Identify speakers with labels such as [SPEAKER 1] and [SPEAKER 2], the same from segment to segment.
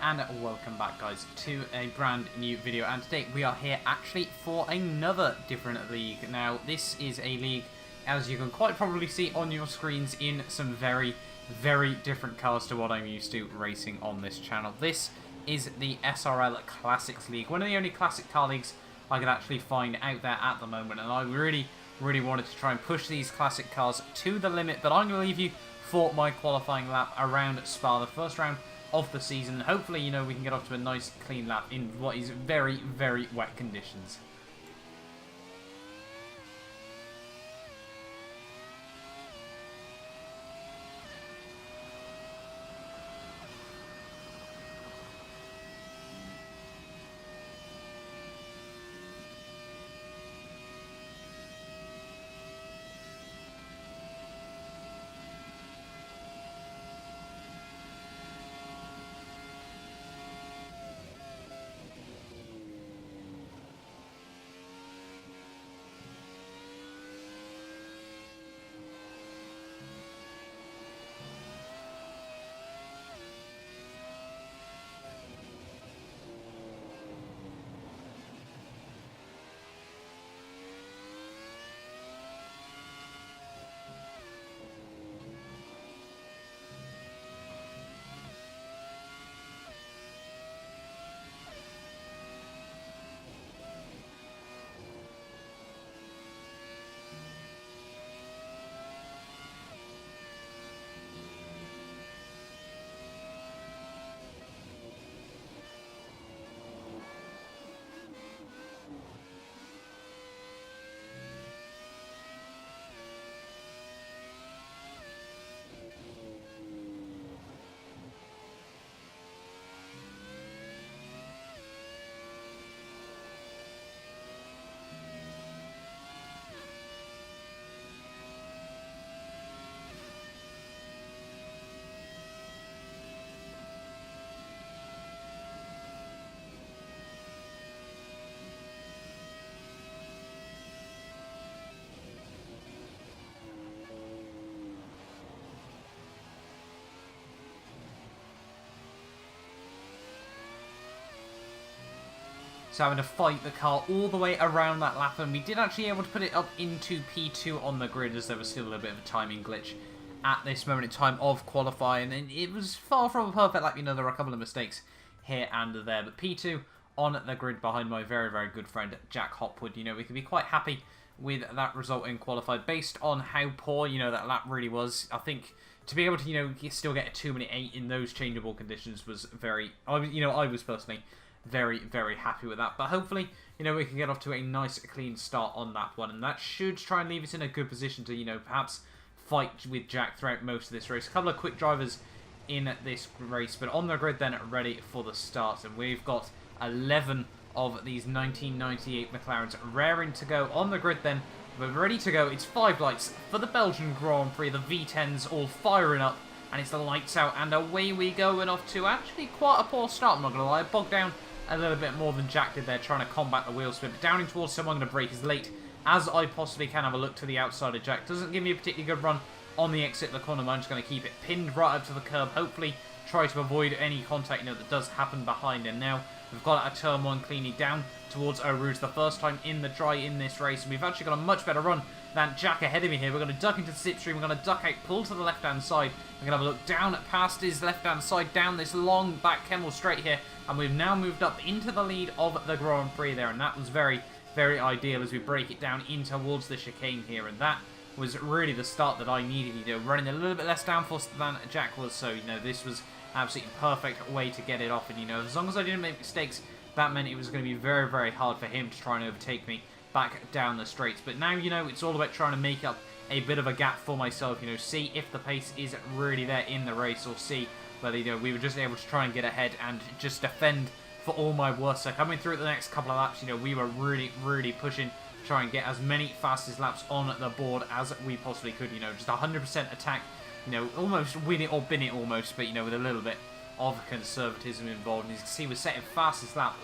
[SPEAKER 1] and welcome back guys to a brand new video, and today we are here actually for another different league. Now this is a league, as you can quite probably see on your screens, in some very different cars to what I'm used to racing on this channel. This is the SRL Classics League, one of the only classic car leagues I could actually find out there at the moment, and I really wanted to try and push these classic cars to the limit. But I'm going to leave you for my qualifying lap around Spa, the first round of the season. Hopefully, you know, we can get off to a nice clean lap in what is very wet conditions. So having to fight the car all the way around that lap, and we did actually able to put it up into P2 on the grid, as there was still a little bit of a timing glitch at this moment in time of qualifying, and it was far from a perfect lap. You know, there were a couple of mistakes here and there, but P2 on the grid behind my very good friend Jack Hopwood. You know, we can be quite happy with that result in qualified based on how poor, you know, that lap really was. I think to be able to, you know, still get a 2-minute 8 in those changeable conditions was very, I was personally very happy with that. But hopefully, you know, we can get off to a nice clean start on that one, and that should try and leave us in a good position to, you know, perhaps fight with Jack throughout most of this race. A couple of quick drivers in this race, but on the grid then, ready for the start, and we've got 11 of these 1998 McLarens raring to go on the grid then. We're ready to go. It's 5 lights for the Belgian Grand Prix, the V10s all firing up, and it's the lights out, and away we go, and off to actually quite a poor start, I'm not going to lie. Bogged down a little bit more than Jack did there, trying to combat the wheel spin. But downing towards him, I'm going to brake as late as I possibly can. Have a look to the outside of Jack. Doesn't give me a particularly good run on the exit of the corner. I'm just going to keep it pinned right up to the curb. Hopefully try to avoid any contact, you know, that does happen behind. And now we've got a turn 1 cleanly down towards Eau Rouge, the first time in the dry in this race. And we've actually got a much better run than Jack ahead of me here. We're going to duck into the slipstream. We're going to duck out, pull to the left-hand side. We're going to have a look down past his left-hand side, down this long back Kemmel straight here. And we've now moved up into the lead of the Grand Prix there. And that was very ideal as we break it down in towards the chicane here. And that was really the start that I needed. You know, running a little bit less downforce than Jack was. So, you know, this was absolutely perfect way to get it off. And, you know, as long as I didn't make mistakes, that meant it was going to be very hard for him to try and overtake me back down the straights. But now, you know, it's all about trying to make up a bit of a gap for myself, you know, see if the pace is really there in the race, or see whether, you know, we were just able to try and get ahead and just defend for all my worst. So coming through the next couple of laps, you know, we were really pushing, try and get as many fastest laps on the board as we possibly could, you know, just 100% attack, you know, almost win it or bin it almost, but, you know, with a little bit of conservatism involved. And as you can see, we're setting fastest lap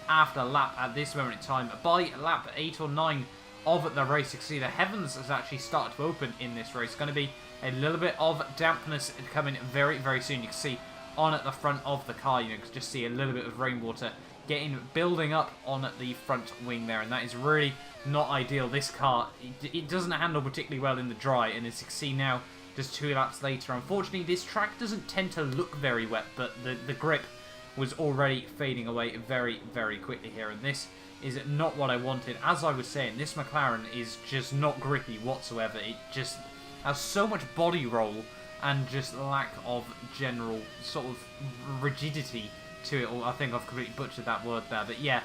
[SPEAKER 1] after lap at this moment in time. By lap 8 or 9 of the race, you can see the heavens has actually started to open in this race. It's going to be a little bit of dampness coming very soon. You can see on at the front of the car. You know, just see a little bit of rainwater building up on the front wing there, and that is really not ideal. This car, it doesn't handle particularly well in the dry, and as you can see now, just 2 laps later, unfortunately this track doesn't tend to look very wet, but the grip was already fading away very, very quickly here, and this is not what I wanted. As I was saying, this McLaren is just not grippy whatsoever. It just has so much body roll and just lack of general sort of rigidity to it. I think I've completely butchered that word there, but yeah,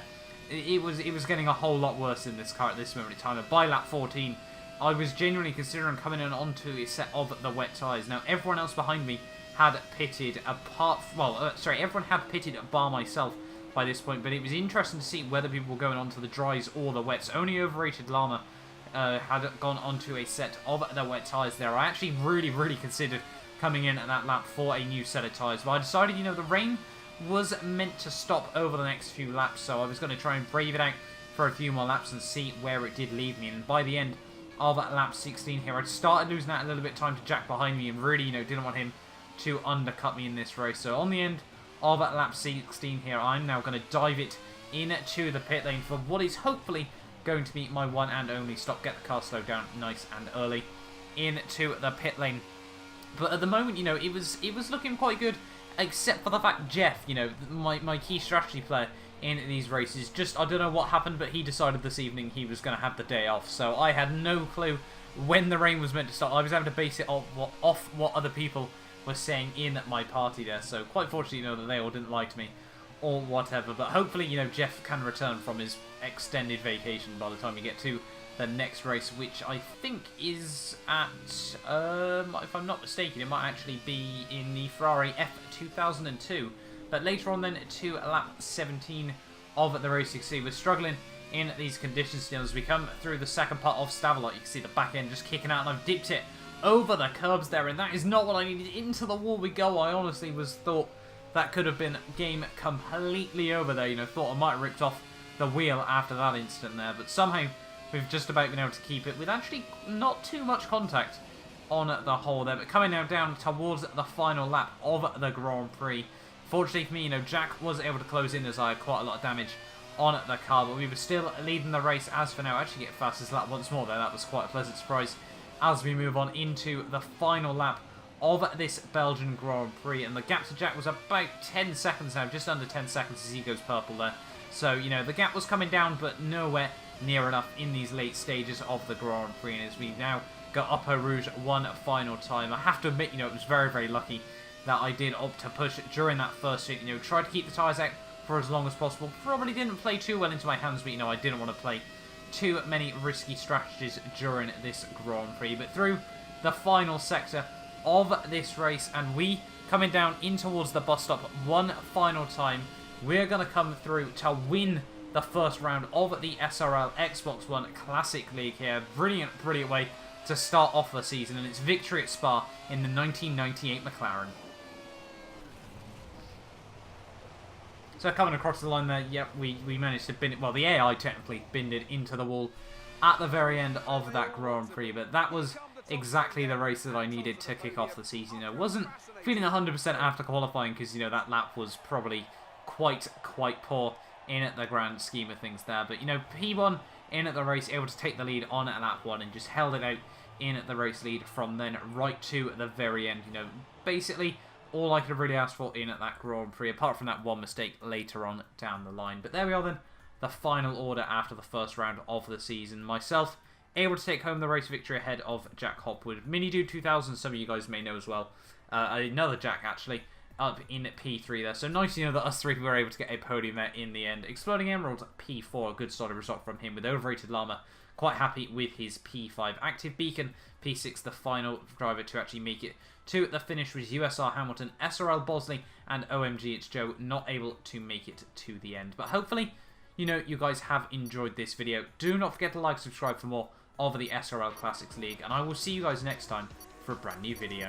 [SPEAKER 1] it was getting a whole lot worse in this car at this moment in time. And by lap 14, I was genuinely considering coming in onto a set of the wet tyres. Now, everyone else behind me had pitted everyone had pitted bar myself by this point, but it was interesting to see whether people were going onto the dries or the wets. Only Overrated Llama had gone onto a set of the wet tyres there. I actually really considered coming in at that lap for a new set of tyres, but I decided, you know, the rain was meant to stop over the next few laps, so I was going to try and brave it out for a few more laps and see where it did leave me. And by the end of lap 16 here, I started losing out a little bit of time to Jack behind me, and really, you know, didn't want him to undercut me in this race. So on the end of lap 16 here, I'm now going to dive it into the pit lane for what is hopefully going to be my one and only stop. Get the car slowed down nice and early into the pit lane. But at the moment, you know, it was looking quite good, except for the fact Jeff, you know, my key strategy player in these races, just, I don't know what happened, but he decided this evening he was going to have the day off. So I had no clue when the rain was meant to start. I was having to base it off what other people were saying in my party there. So quite fortunately, you know, that they all didn't like me or whatever. But hopefully, you know, Jeff can return from his extended vacation by the time we get to the next race, which I think is at, if I'm not mistaken, it might actually be in the Ferrari F2002. But later on then to lap 17 of the race, you can see we're struggling in these conditions still as we come through the second part of Stavelot. You can see the back end just kicking out, and I've dipped it over the curbs there, and that is not what I needed. Into the wall we go. I honestly thought that could have been game completely over there. You know, thought I might have ripped off the wheel after that instant there, but somehow we've just about been able to keep it with actually not too much contact on the whole there. But coming now down towards the final lap of the Grand Prix, fortunately for me, you know, Jack was able to close in as I had quite a lot of damage on the car, but we were still leading the race as for now. Actually get fastest lap once more there. That was quite a pleasant surprise as we move on into the final lap of this Belgian Grand Prix, and the gap to Jack was about 10 seconds now, just under 10 seconds as he goes purple there. So, you know, the gap was coming down, but nowhere near enough in these late stages of the Grand Prix, and as we now go up Eau Rouge one final time. I have to admit, you know, it was very lucky that I did opt to push during that first stint, you know, try to keep the tyres out for as long as possible. Probably didn't play too well into my hands, but, you know, I didn't want to play too many risky strategies during this Grand Prix. But through the final sector of this race, and we coming down in towards the bus stop one final time, we're going to come through to win the first round of the SRL Xbox One Classic League here. Brilliant way to start off the season, and it's victory at Spa in the 1998 McLaren. So coming across the line there, yep, we managed to bin it. Well, the AI technically binned it into the wall at the very end of that Grand Prix, but that was exactly the race that I needed to kick off the season. You know, wasn't feeling 100% after qualifying because, you know, that lap was probably quite poor in the grand scheme of things there. But, you know, P1 in at the race, able to take the lead on at lap 1 and just held it out in the race lead from then right to the very end. You know, basically all I could have really asked for in at that Grand Prix, apart from that one mistake later on down the line. But there we are then, the final order after the first round of the season. Myself able to take home the race victory ahead of Jack Hopwood. Mini Dude 2000, some of you guys may know as well. Another Jack actually, up in P3 there. So nice, you know, that us three were able to get a podium there in the end. Exploding Emerald P4, a good solid result from him with Overrated Llama. Quite happy with his P5. Active Beacon P6, the final driver to actually make it to the finish was USR Hamilton, SRL Bosley, and OMG It's Joe, not able to make it to the end. But hopefully, you know, you guys have enjoyed this video. Do not forget to like, subscribe for more of the SRL Classics League, and I will see you guys next time for a brand new video.